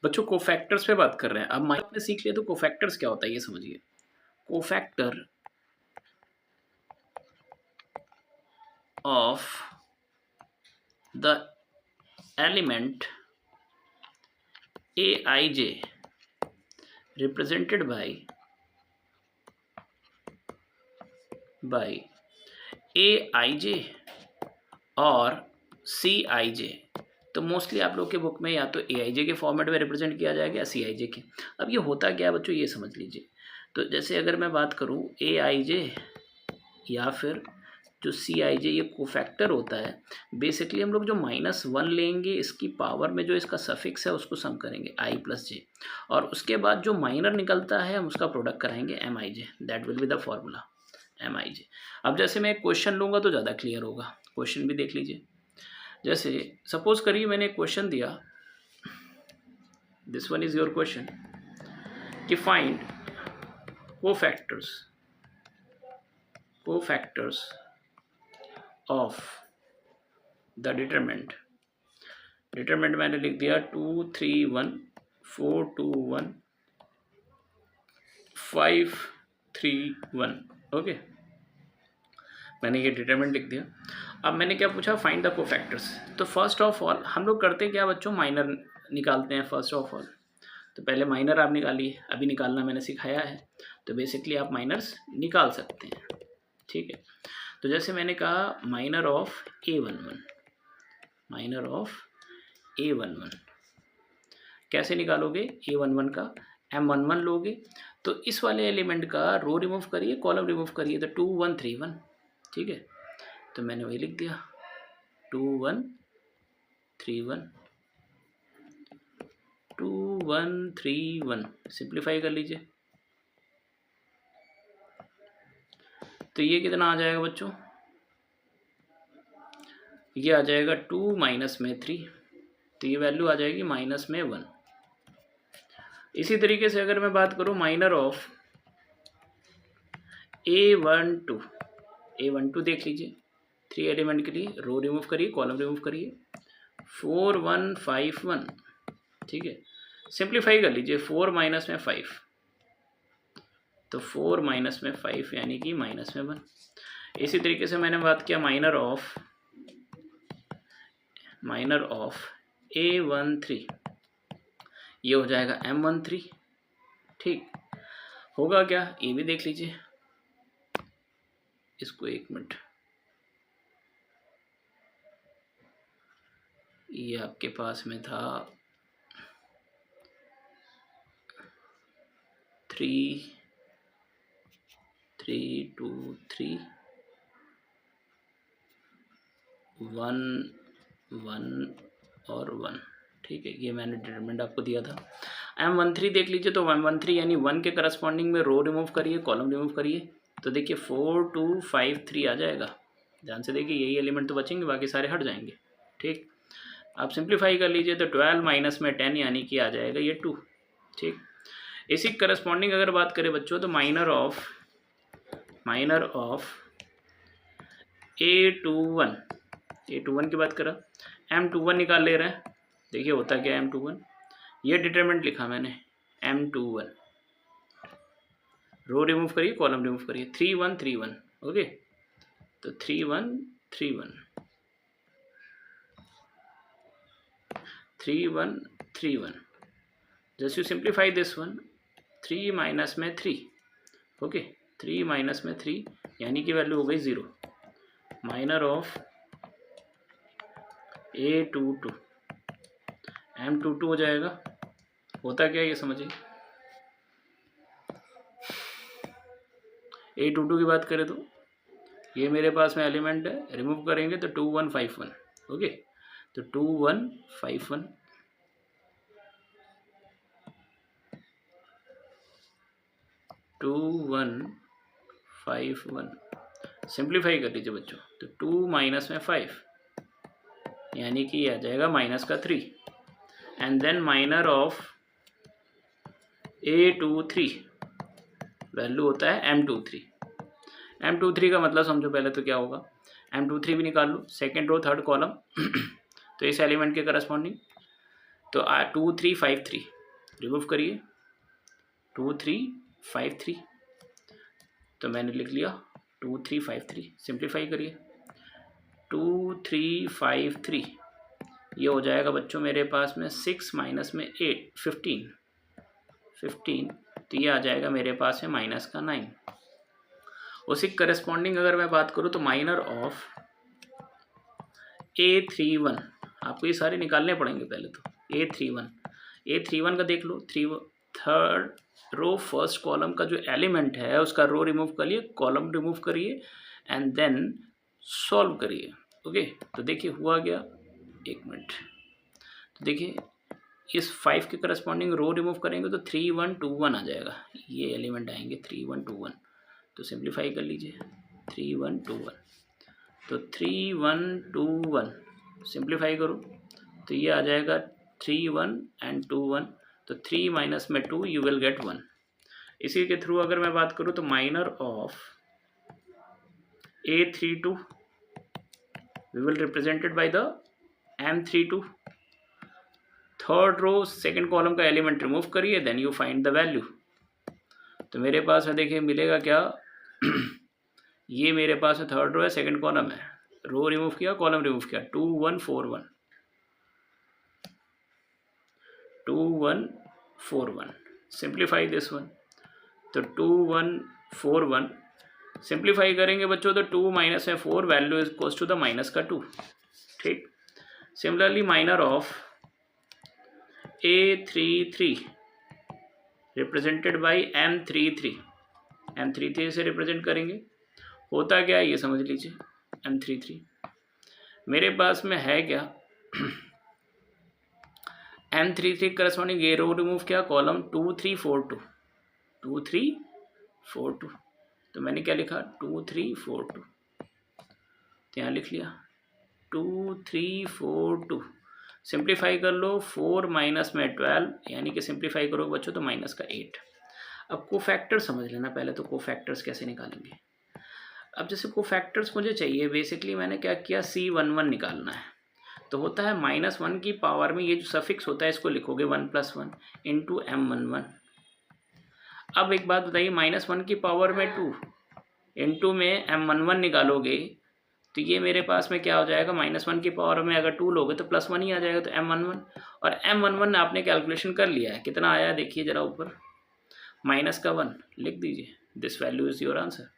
बच्चों कोफैक्टर्स पे बात कर रहे हैं। अब माइनस ने सीख लिया तो कोफैक्टर्स क्या होता है ये समझिए। Cofactor of the element Aij represented by Aij और Cij। तो मोस्टली आप लोग के बुक में या तो Aij के फॉर्मेट में रिप्रेजेंट किया जाएगा या Cij के। अब ये होता क्या है बच्चों ये समझ लीजिए। तो जैसे अगर मैं बात करूँ Aij या फिर जो Cij ये कोफैक्टर होता है। बेसिकली हम लोग जो -1 लेंगे इसकी पावर में जो इसका सफिक्स है उसको सम करेंगे i + j और उसके बाद जो माइनर निकलता है हम उसका प्रोडक्ट कराएंगे Mij। That will be the formula Mij। अब जैसे मैं एक क्वेश्चन लूँगा तो ज़्यादा क्लियर होगा। क्वेश्चन भी देख लीजिए। जैसे सपोज करिए मैंने एक क्वेश्चन दिया, this one is your question कि find cofactors of the determinant मैंने लिख दिया 2 3 1 4 2 1 5 3 1। ओके, मैंने ये डिटरमिनेंट लिख दिया। अब मैंने क्या पूछा, फाइंड द कोफैक्टर्स। तो फर्स्ट ऑफ ऑल हम लोग करते क्या बच्चों, माइनर निकालते हैं फर्स्ट ऑफ ऑल। तो पहले माइनर आप निकालिए, अभी निकालना मैंने सिखाया है। तो बेसिकली आप माइनर्स निकाल सकते हैं, ठीक है। तो जैसे मैंने कहा माइनर ऑफ A11 कैसे निकालोगे, A11 का M11 लोगे। तो इस वाले एलिमेंट का रो रिमूव करिए, कॉलम रिमूव करिए, तो 2 1 3 1, ठीक है। तो मैंने वही लिख दिया 2 1 3 1 2 1 3 1। सिंप्लीफाई कर लीजिए। तो ये कितना आ जाएगा बच्चों, ये आ जाएगा 2 माइनस में 3, तो ये वैल्यू आ जाएगी माइनस में 1। इसी तरीके से अगर मैं बात करूँ माइनर ऑफ A12 देख लीजिए। 3 एलिमेंट के लिए रो रिमूव करिए, कॉलम रिमूव करिए, 4 1 5 1, ठीक है। सिंप्लीफाई कर लीजिए, 4 माइनस में 5, तो 4 माइनस में 5 यानी कि माइनस में 1। इसी तरीके से मैंने बात किया माइनर ऑफ A13, ये हो जाएगा M13, ठीक। होगा क्या ये भी देख लीजिए। इसको एक मिनट, ये आपके पास में था 3 3 2 3 1 1 और 1, ठीक है। ये मैंने डिटरमिनेंट आपको दिया था। M13 देख लीजिए। तो 113 यानी 1 के करस्पॉन्डिंग में रो रिमूव करिए, कॉलम रिमूव करिए, तो देखिए 4 2 5 3 आ जाएगा। ध्यान से देखिए, यही एलिमेंट तो बचेंगे, बाकी सारे हट जाएंगे, ठीक। आप सिंप्लीफाई कर लीजिए, तो 12 माइनस में 10 यानी कि आ जाएगा ये 2, ठीक। इसी करस्पॉन्डिंग अगर बात करें बच्चों, तो माइनर ऑफ A21 की बात करा, M21 निकाल ले रहे हैं। देखिए होता क्या M21, ये डिटरमिनेंट लिखा मैंने M21, रो रिमूव करिए, कॉलम रिमूव करिए, 3 1 3 1, ओके। तो 3 1 3 1 3 1 3 1। Just you simplify this one, 3 minus में 3, ओके। 3 माइनस में 3 यानी कि वैल्यू हो गई 0। माइनर ऑफ A22 M22 हो जाएगा। होता क्या ये समझिए। A22 की बात करें तो ये मेरे पास में एलिमेंट है, रिमूव करेंगे तो 2 1 5 1, ओके। तो 2 1 5 1, सिंप्लीफाई कर लीजिए बच्चों। तो 2 माइनस में 5 यानी कि आ जाएगा माइनस का 3, and then minor of A23 value होता है M23 का मतलब समझो पहले तो क्या होगा। M23 भी निकाल लो, सेकेंड रो थर्ड कॉलम तो इस एलिमेंट के करस्पॉन्डिंग। तो 2 3 5 3 रिमूव करिए 2 3 5 3, तो मैंने लिख लिया 2 3 5 3। सिंप्लीफाई करिए 2 3 5 3, ये हो जाएगा बच्चों मेरे पास में 6 माइनस में 8 15, तो ये आ जाएगा मेरे पास में माइनस का 9। उसी करस्पॉन्डिंग अगर मैं बात करूँ तो माइनर ऑफ A31, आपको ये सारे निकालने पड़ेंगे पहले तो। A31 का देख लो, थर्ड रो फर्स्ट कॉलम का जो एलिमेंट है उसका रो रिमूव करिए, कॉलम रिमूव करिए एंड देन सॉल्व करिए। ओके, तो देखिए हुआ गया, एक मिनट, तो देखिए इस 5 के करस्पॉन्डिंग रो रिमूव करेंगे तो 3 1 2 1 आ जाएगा, ये एलिमेंट आएंगे 3 1 2 1, तो सिंप्लीफाई कर लीजिए 3 1 2 1, तो 3 1 2 1 सिंप्लीफाई करो तो ये आ जाएगा 3 1 एंड 2 1, तो 3 माइनस में 2 यू विल गेट 1। इसी के थ्रू अगर मैं बात करूँ तो minor of A32 we will represented by the M32, third row second column का एलिमेंट रिमूव करिए then you find the value. तो मेरे पास है देखिए मिलेगा क्या ये मेरे पास है थर्ड रो है, सेकंड कॉलम है, रो रिमूव किया कॉलम रिमूव किया 2 1 4 1, 2 1 4 1, सिंप्लीफाई दिस वन, तो 2 1 4 1 सिंप्लीफाई करेंगे बच्चों तो 2 माइनस में 4 value is equals to the minus का 2। ठीक, similarly minor of A33 represented by M33 से रिप्रेजेंट करेंगे, होता क्या है ये समझ लीजिए। M33 मेरे पास में है क्या M33 करस्पॉन्डिंग ये रो रिमूव किया, कॉलम 2 3 4 2, 2 3 4 2, तो मैंने क्या लिखा 2 3 4 2, तो यहाँ लिख लिया 2 3 4 2, सिंप्लीफाई कर लो 4 माइनस में 12, यानी कि सिंप्लीफाई करो बच्चों तो माइनस का 8। अब कोफैक्टर समझ लेना पहले, तो कोफैक्टर्स कैसे निकालेंगे। अब जैसे कोफैक्टर्स मुझे चाहिए, बेसिकली मैंने क्या किया C11 निकालना है, तो होता है -1 की पावर में ये जो सफिक्स होता है इसको लिखोगे 1 + 1 इंटू M11। अब एक बात बताइए, -1 की पावर में 2 इंटू में M11 निकालोगे तो ये मेरे पास में क्या हो जाएगा, -1 की पावर में अगर 2 लोगे तो +1 ही आ जाएगा, तो M11, और M11 आपने कैलकुलेशन कर लिया है, कितना आया देखिए जरा ऊपर, -1 लिख दीजिए, this value is your answer,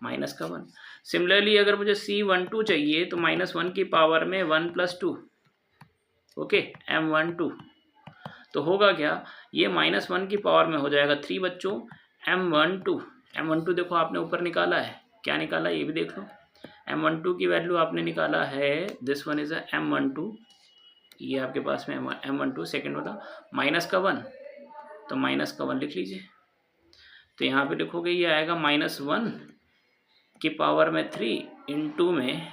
-1। Similarly अगर मुझे C12 चाहिए तो -1 की पावर में 1 + 2, ओके M12, तो होगा क्या, ये -1 की पावर में हो जाएगा 3 बच्चों, M12 देखो आपने ऊपर निकाला है, क्या निकाला ये भी देख लो, M12 की वैल्यू आपने निकाला है, दिस वन इज M12, ये आपके पास में M12 सेकेंड वाला, -1, तो -1 लिख लीजिए, तो यहाँ पे लिखोगे ये आएगा -1 की पावर में 3 इंटू में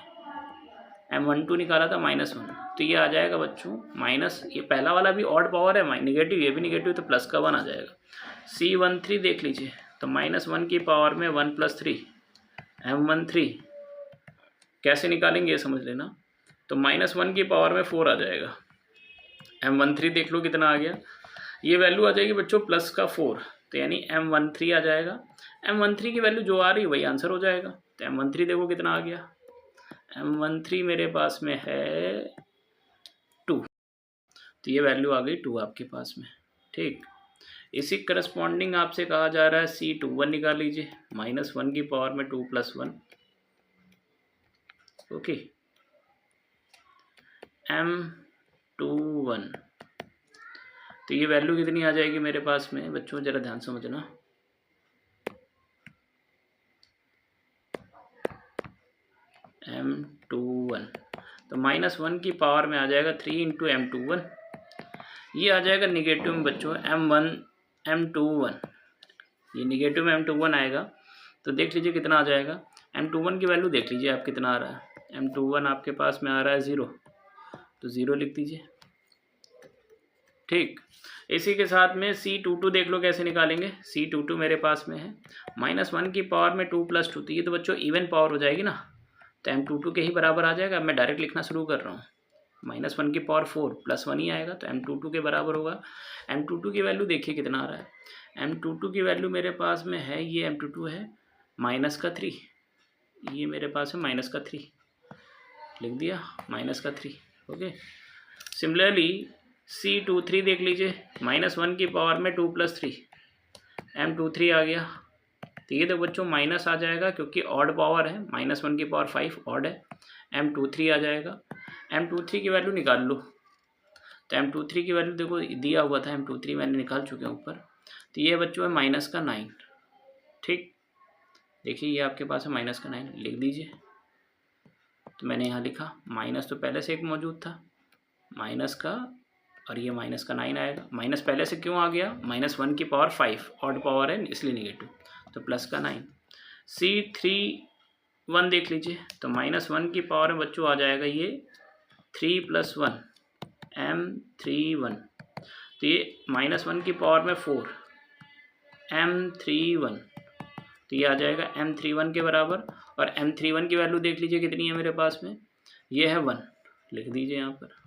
M12 निकाला था -1, तो ये आ जाएगा बच्चों माइनस, ये पहला वाला भी ऑड पावर है निगेटिव, ये भी निगेटिव, तो +1 आ जाएगा। C13 देख लीजिए, तो -1 की पावर में 1 + 3 M13 कैसे निकालेंगे ये समझ लेना, तो -1 की पावर में 4 आ जाएगा, M13 देख लो कितना आ गया, ये वैल्यू आ जाएगी बच्चों +4, तो यानी M13 आ जाएगा, M13 की वैल्यू जो आ रही है वही आंसर हो जाएगा, तो M13 देखो कितना आ गया, M13 मेरे पास में है 2, तो ये वैल्यू आ गई 2 आपके पास में। ठीक, इसी करस्पॉन्डिंग आपसे कहा जा रहा है C21 निकाल लीजिए, -1 की पावर में 2 + 1, ओके M21, तो ये वैल्यू कितनी आ जाएगी मेरे पास में बच्चों, जरा ध्यान समझना, M21, तो -1 की पावर में आ जाएगा 3 इंटू M21, ये आ जाएगा निगेटिव में बच्चों M21, ये निगेटिव में M21 आएगा, तो देख लीजिए कितना आ जाएगा, M21 की वैल्यू देख लीजिए आप कितना आ रहा है, M21 आपके पास में आ रहा है 0, तो 0 लिख दीजिए। ठीक, इसी के साथ में C22 देख लो कैसे निकालेंगे, C22 मेरे पास में है -1 की पावर में 2 + 2, तो ये तो बच्चों इवन पावर हो जाएगी ना, तो M22 के ही बराबर आ जाएगा। मैं डायरेक्ट लिखना शुरू कर रहा हूँ, -1 की पावर 4 + 1 ही आएगा, तो M22 के बराबर होगा। M22 की वैल्यू देखिए कितना आ रहा है। M22 की वैल्यू मेरे पास में है, ये M22 है -3, ये मेरे पास है -3, लिख दिया -3। ओके, सिमिलरली C23 देख लीजिए, -1 की पावर में 2 + 3 M23 आ गया। तो ये तो बच्चों माइनस आ जाएगा क्योंकि ऑड पावर है, -1 की पावर 5 ऑड है, M23 आ जाएगा। M23 की वैल्यू निकाल लो, तो M23 की वैल्यू देखो दिया हुआ था, M23 मैंने निकाल चुके हैं ऊपर। तो ये बच्चों है -9, ठीक। देखिए ये आपके पास है -9, लिख दीजिए। तो मैंने यहाँ लिखा, माइनस तो पहले से एक मौजूद था माइनस का, और ये -9 आएगा। माइनस पहले से क्यों आ गया, -1 की पावर 5 ऑड पावर है इसलिए नेगेटिव, तो +9। C31 देख लीजिए, तो -1 की पावर में बच्चों आ जाएगा ये 3 + 1 M31, तो ये -1 की पावर में 4 M31, तो ये आ जाएगा M31 के बराबर। और M31 की वैल्यू देख लीजिए कितनी है मेरे पास में, ये है 1, लिख दीजिए यहाँ पर।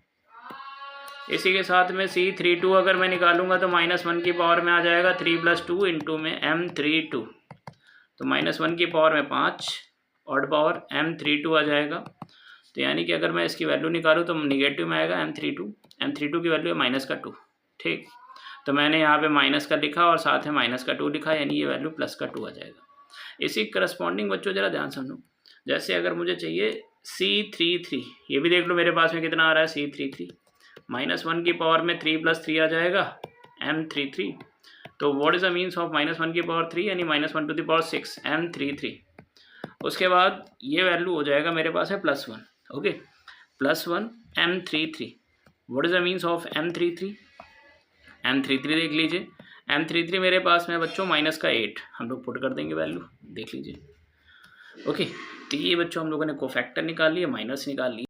इसी के साथ में C32 अगर मैं निकालूंगा तो -1 की पावर में आ जाएगा 3 + 2 इंटू में M32, तो -1 की पावर में 5 ऑड पावर M32 आ जाएगा। तो यानी कि अगर मैं इसकी वैल्यू निकालूँ तो निगेटिव में आएगा M32 की वैल्यू है -2, ठीक। तो मैंने यहाँ पे माइनस का लिखा और साथ में -2 लिखा, यानी ये वैल्यू +2 आ जाएगा। इसी करस्पॉन्डिंग बच्चों ज़रा ध्यान समझो, जैसे अगर मुझे चाहिए C33, ये भी देख लो मेरे पास में कितना आ रहा है C33, -1 की पावर में 3 + 3 आ जाएगा M33। तो what is the means of -1 की पावर 3 यानी -1 टू द पावर 6 M33। उसके बाद ये वैल्यू हो जाएगा मेरे पास है +1, okay, +1 M33। What is the means of M33? M33 देख लीजिए, M33 मेरे पास में बच्चों -8, हम लोग पुट कर देंगे वैल्यू, देख लीजिए। ओके, तो ये बच्चों हम लोगों ने कोफैक्टर निकाल लिए, माइनस निकाल लिए।